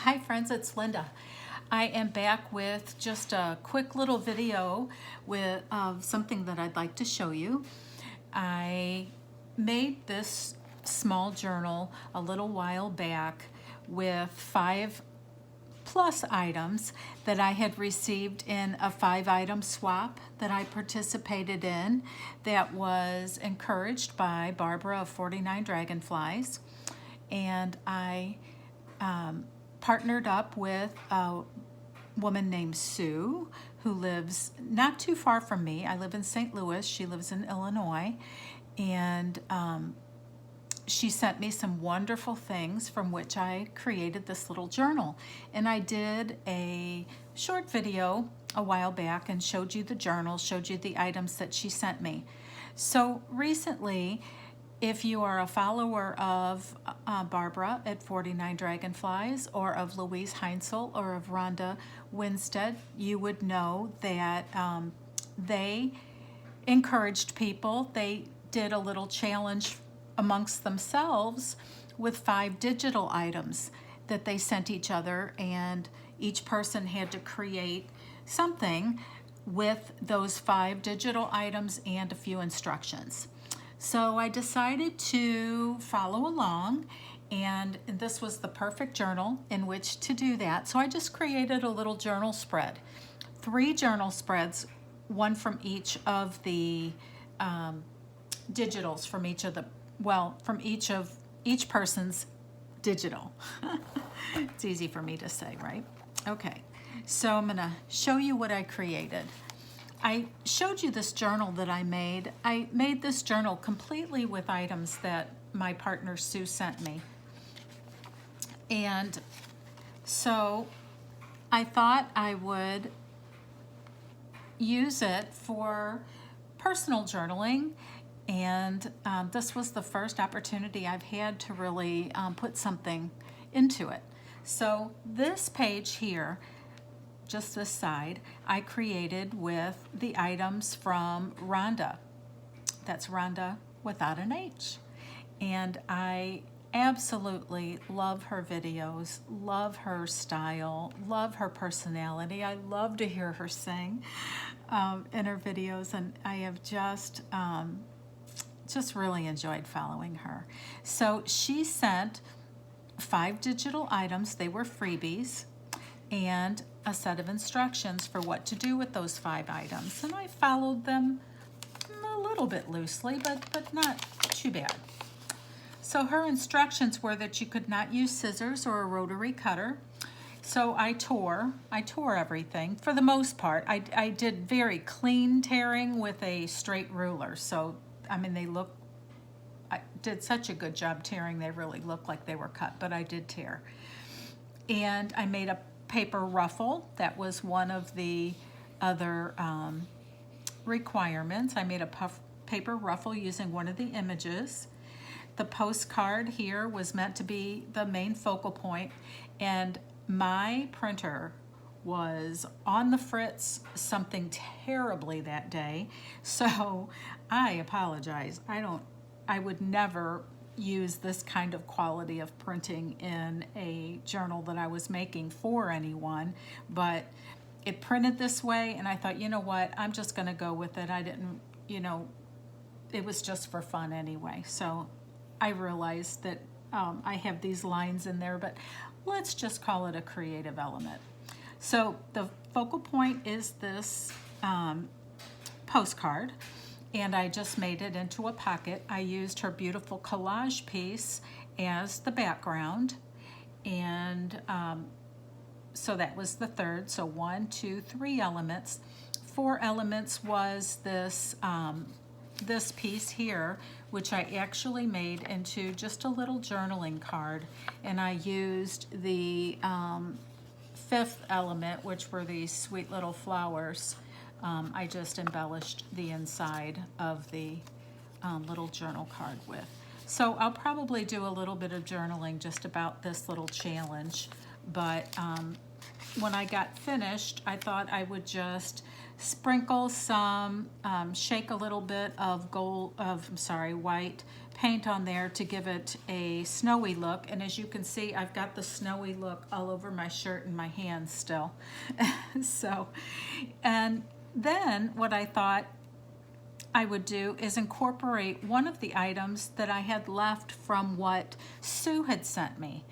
Hi friends, it's Linda. I am back with just a quick little video of something that I'd like to show you. I made this small journal a little while back with 5+ items that I had received in a 5-item swap that I participated in that was encouraged by Barbara of 49 Dragonflies. And I partnered up with a woman named Sue who lives not too far from me. I live in St. Louis. She lives in Illinois. And she sent me some wonderful things from which I created this little journal. And I did a short video a while back and showed you the journal, showed you the items that she sent me. So recently, if you are a follower of Barbara at 49 Dragonflies or of Louise Heinzel or of Rhonda Winstead, you would know that they encouraged people. They did a little challenge amongst themselves with 5 digital items that they sent each other, and each person had to create something with those 5 digital items and a few instructions. So I decided to follow along, and this was the perfect journal in which to do that. So I just created a little journal spread, 3 journal spreads, one from each of the digitals from each of the, well, from each person's digital. It's easy for me to say, right? Okay, so I'm gonna show you what I created. I showed you this journal that I made. I made this journal completely with items that my partner Sue sent me. And so I thought I would use it for personal journaling, and this was the first opportunity I've had to really put something into it. So this page here, just this side, I created with the items from Rhonda. That's Rhonda without an H. And I absolutely love her videos, love her style, love her personality. I love to hear her sing in her videos, and I have just really enjoyed following her. So she sent 5 digital items. They were freebies, and a set of instructions for what to do with those 5 items. And I followed them a little bit loosely, but not too bad. So her instructions were that you could not use scissors or a rotary cutter. So I tore everything for the most part. I did very clean tearing with a straight ruler. So, I mean, I did such a good job tearing, they really looked like they were cut, but I did tear. And I made a paper ruffle. That was one of the other requirements. I made a paper ruffle using one of the images. The postcard here was meant to be the main focal point, and my printer was on the fritz something terribly that day, so I apologize. I would never use this kind of quality of printing in a journal that I was making for anyone, but it printed this way, and I thought, you know what, I'm just gonna go with it. I didn't, it was just for fun anyway. So I realized that I have these lines in there, but let's just call it a creative element. So the focal point is this postcard, and I just made it into a pocket. I used her beautiful collage piece as the background, and so that was the 3rd. So 1, 2, 3 elements. 4 elements was this this piece here, which I actually made into just a little journaling card, and I used the 5th element, which were these sweet little flowers. I just embellished the inside of the little journal card with. So I'll probably do a little bit of journaling just about this little challenge, but when I got finished, I thought I would just sprinkle some, shake a little bit of white paint on there to give it a snowy look. And as you can see, I've got the snowy look all over my shirt and my hands still. So, and then what I thought I would do is incorporate one of the items that I had left from what Sue had sent me.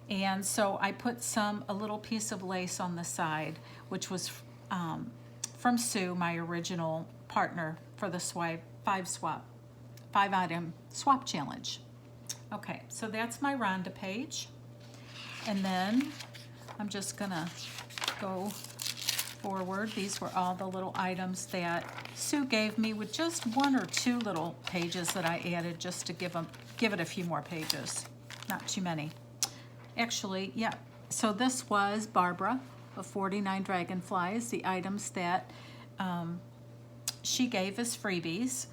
And so I put a little piece of lace on the side, which was from Sue, my original partner for the 5-item swap challenge. Okay, so that's my Rhonda page. And then I'm just gonna go forward. These were all the little items that Sue gave me, with just 1 or 2 little pages that I added just to give it a few more pages. Not too many. Actually, yeah. So this was Barbara of 49 Dragonflies, the items that she gave as freebies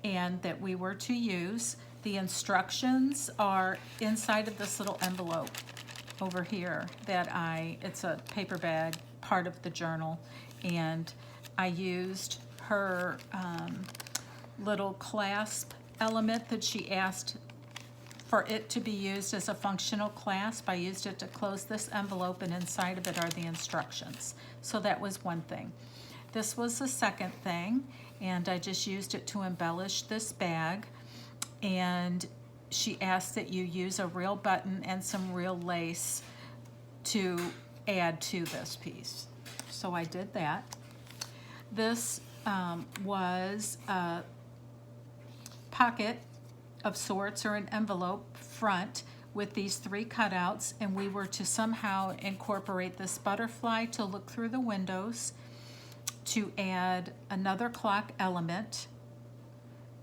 and that we were to use. The instructions are inside of this little envelope over here it's a paper bag, part of the journal, and I used her little clasp element that she asked for it to be used as a functional clasp. I used it to close this envelope, and inside of it are the instructions. So that was one thing. This was the second thing, and I just used it to embellish this bag. And she asked that you use a real button and some real lace to add to this piece. So I did that. This was a pocket of sorts, or an envelope front, with these 3 cutouts, and we were to somehow incorporate this butterfly to look through the windows, to add another clock element,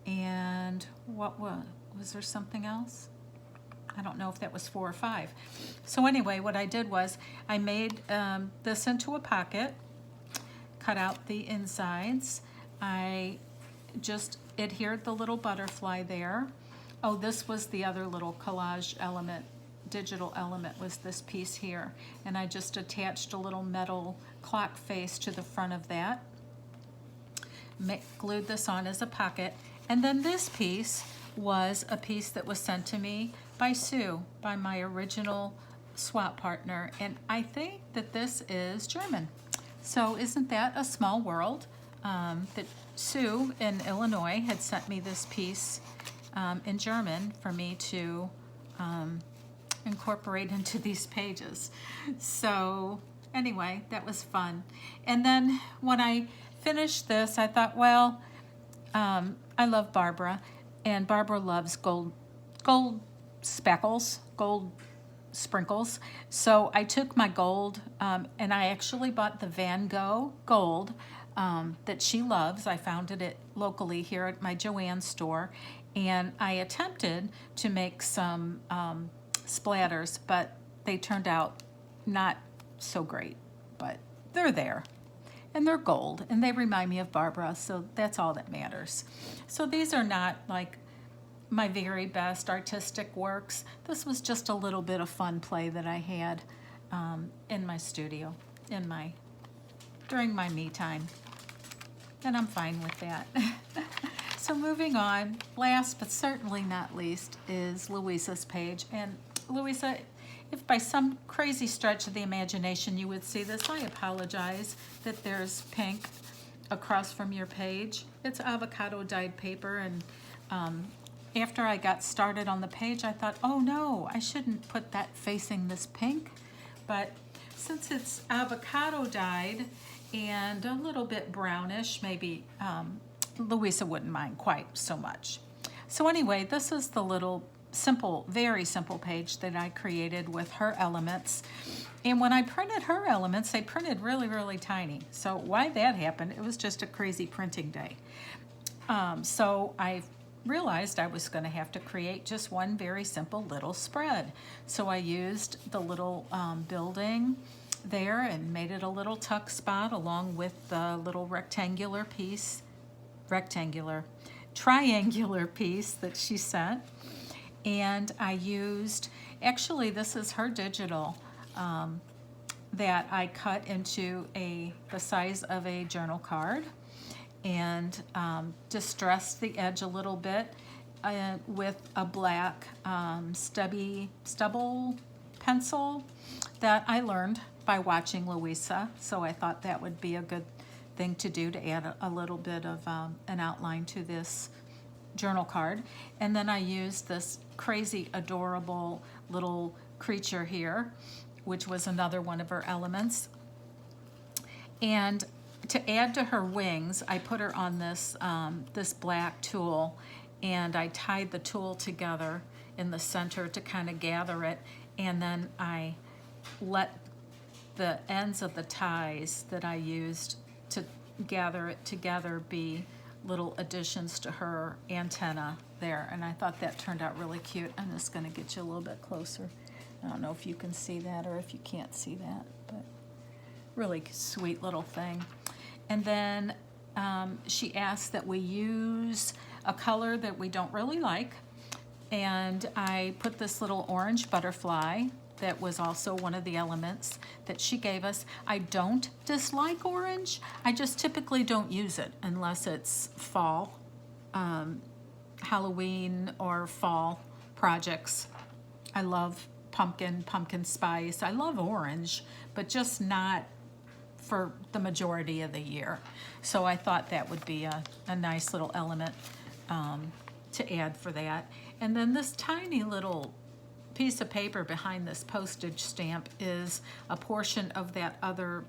and what was there something else? I don't know if that was 4 or 5. So anyway, what I did was I made this into a pocket, cut out the insides. I just adhered the little butterfly there. Oh, this was the other little collage element, digital element, was this piece here. And I just attached a little metal clock face to the front of that. Glued this on as a pocket. And then this piece was a piece that was sent to me by Sue, by my original swap partner. And I think that this is German. So isn't that a small world? That Sue in Illinois had sent me this piece in German for me to incorporate into these pages. So anyway, that was fun. And then when I finished this, I thought, well, I love Barbara, and Barbara loves gold speckles, gold sprinkles. So I took my gold, and I actually bought the Van Gogh gold that she loves. I found it locally here at my Joann store, and I attempted to make some splatters, but they turned out not so great, but they're there. And they're gold, and they remind me of Barbara, so that's all that matters. So these are not like my very best artistic works. This was just a little bit of fun play that I had in my studio, during my me time. And I'm fine with that. So moving on, last but certainly not least is Louisa's page. And Louisa, if by some crazy stretch of the imagination you would see this, I apologize that there's pink across from your page. It's avocado dyed paper, and after I got started on the page, I thought, oh no, I shouldn't put that facing this pink. But since it's avocado dyed and a little bit brownish, maybe Louisa wouldn't mind quite so much. So anyway, this is the little simple, very simple page that I created with her elements. And when I printed her elements, they printed really, really tiny. So why that happened, it was just a crazy printing day. So I realized I was going to have to create just one very simple little spread. So I used the little building there and made it a little tuck spot along with the little triangular piece that she sent. And I used, actually this is her digital that I cut into the size of a journal card, and distressed the edge a little bit with a black stubble pencil that I learned by watching Louisa. So I thought that would be a good thing to do, to add a little bit of an outline to this journal card. And then I used this crazy adorable little creature here, which was another one of her elements. And to add to her wings, I put her on this this black tulle, and I tied the tulle together in the center to kind of gather it, and then I let the ends of the ties that I used to gather it together be little additions to her antenna there, and I thought that turned out really cute. I'm just going to get you a little bit closer. I don't know if you can see that or if you can't see that, but really sweet little thing. And then she asked that we use a color that we don't really like, and I put this little orange butterfly that was also one of the elements that she gave us. I don't dislike orange. I just typically don't use it unless it's fall, Halloween or fall projects. I love pumpkin spice. I love orange, but just not for the majority of the year. So I thought that would be a nice little element to add for that. And then this tiny little piece of paper behind this postage stamp is a portion of that other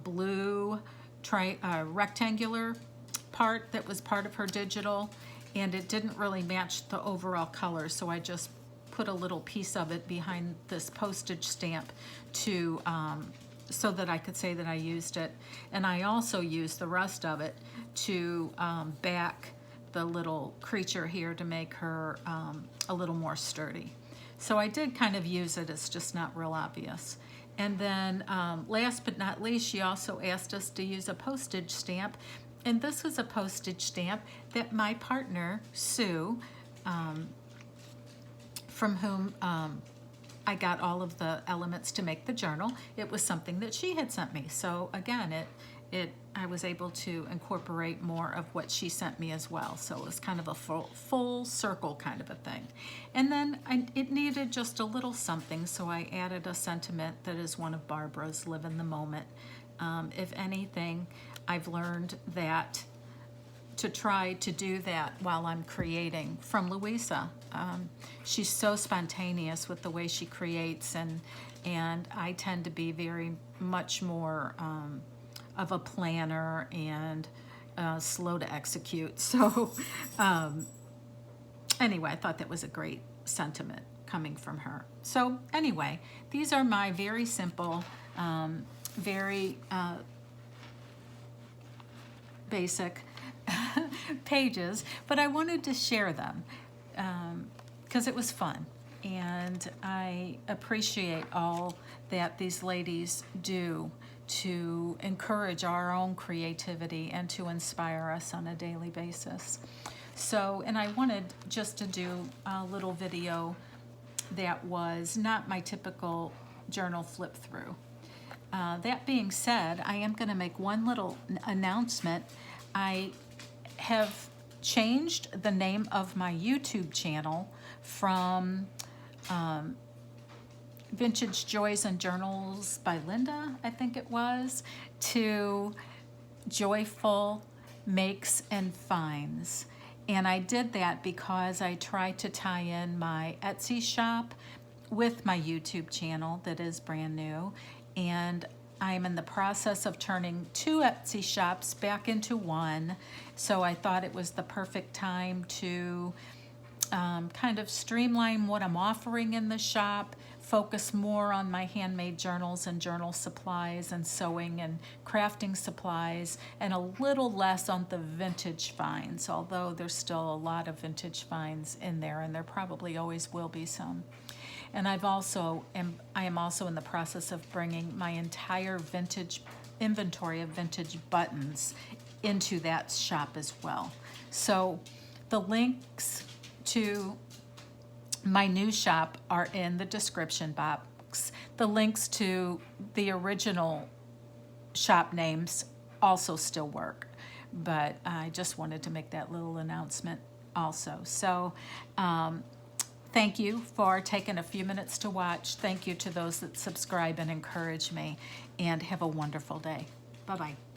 blue rectangular part that was part of her digital, and it didn't really match the overall color, so I just put a little piece of it behind this postage stamp to so that I could say that I used it. And I also used the rest of it to back the little creature here to make her a little more sturdy. So I did kind of use it, it's just not real obvious. And then last but not least, she also asked us to use a postage stamp. And this was a postage stamp that my partner, Sue, from whom I got all of the elements to make the journal, it was something that she had sent me. So again, I was able to incorporate more of what she sent me as well. So it was kind of a full circle kind of a thing. And then it needed just a little something, so I added a sentiment that is one of Barbara's, live in the moment. If anything, I've learned that to try to do that while I'm creating from Louisa. She's so spontaneous with the way she creates, and I tend to be very much more of a planner and slow to execute. So anyway, I thought that was a great sentiment coming from her. So anyway, these are my very simple, very basic pages, but I wanted to share them because it was fun, and I appreciate all that these ladies do to encourage our own creativity and to inspire us on a daily basis. So, and I wanted just to do a little video that was not my typical journal flip through. That being said, I am going to make one little announcement. I have changed the name of my YouTube channel from Vintage Joys and Journals by Linda, I think it was, to Joyful Makes and Finds. And I did that because I tried to tie in my Etsy shop with my YouTube channel that is brand new, and I'm in the process of turning 2 Etsy shops back into one, so I thought it was the perfect time to kind of streamline what I'm offering in the shop, focus more on my handmade journals and journal supplies and sewing and crafting supplies, and a little less on the vintage finds, although there's still a lot of vintage finds in there, and there probably always will be some. And I am also in the process of bringing my entire vintage inventory of vintage buttons into that shop as well. So the links to my new shop are in the description box. the links to the original shop names also still work, but I just wanted to make that little announcement also. So thank you for taking a few minutes to watch. Thank you to those that subscribe and encourage me, and have a wonderful day. Bye-bye.